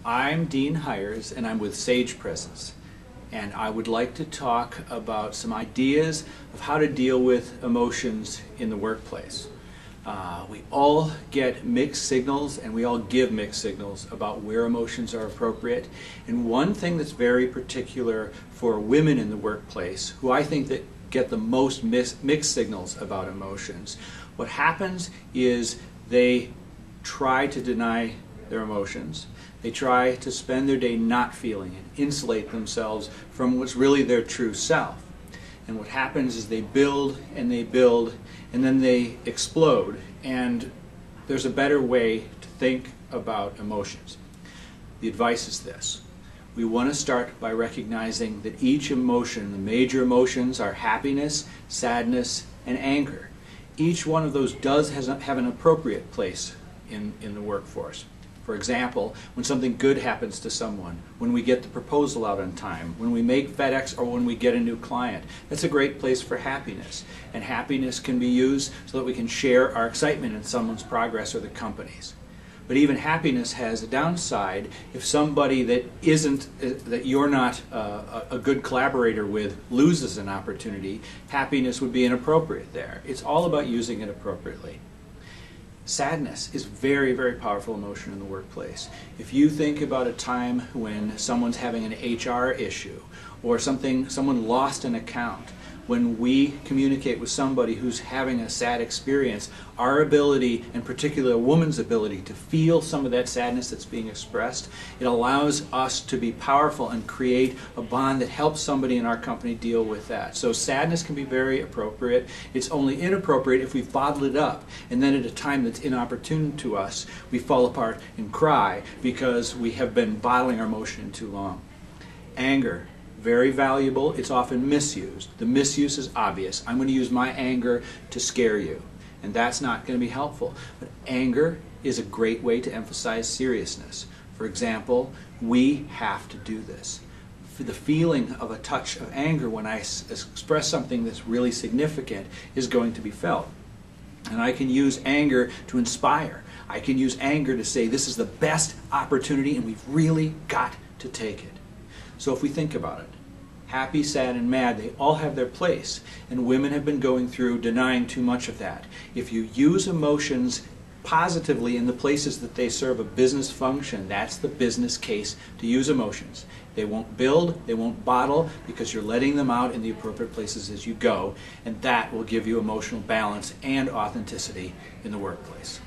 I'm Dean Hires, and I'm with Sage Presence, and I would like to talk about some ideas of how to deal with emotions in the workplace. We all get mixed signals, and we all give mixed signals about where emotions are appropriate. And one thing that's very particular for women in the workplace, who I think that get the most mixed signals about emotions, what happens is they try to deny their emotions. They try to spend their day not feeling and insulate themselves from what's really their true self. And what happens is they build and they build, and then they explode. And there's a better way to think about emotions. The advice is this. We want to start by recognizing that each emotion, the major emotions, are happiness, sadness, and anger. Each one of those does have an appropriate place in the workforce. For example, when something good happens to someone, when we get the proposal out on time, when we make FedEx, or when we get a new client, that's a great place for happiness. And happiness can be used so that we can share our excitement in someone's progress or the company's. But even happiness has a downside. If somebody that you're not a good collaborator with loses an opportunity, happiness would be inappropriate there. It's all about using it appropriately. Sadness is a very, very powerful emotion in the workplace. If you think about a time when someone's having an HR issue, or someone lost an account, when we communicate with somebody who's having a sad experience, our ability, and particularly a woman's ability, to feel some of that sadness that's being expressed, it allows us to be powerful and create a bond that helps somebody in our company deal with that. So sadness can be very appropriate. It's only inappropriate if we bottle it up, and then at a time that's inopportune to us, we fall apart and cry because we have been bottling our emotion too long. Anger. Very valuable. It's often misused. The misuse is obvious. I'm going to use my anger to scare you, and that's not going to be helpful. But anger is a great way to emphasize seriousness. For example, we have to do this. The feeling of a touch of anger when I express something that's really significant is going to be felt. And I can use anger to inspire. I can use anger to say this is the best opportunity and we've really got to take it. So if we think about it, happy, sad, and mad, they all have their place, and women have been going through denying too much of that. If you use emotions positively in the places that they serve a business function, that's the business case to use emotions. They won't build, they won't bottle, because you're letting them out in the appropriate places as you go, and that will give you emotional balance and authenticity in the workplace.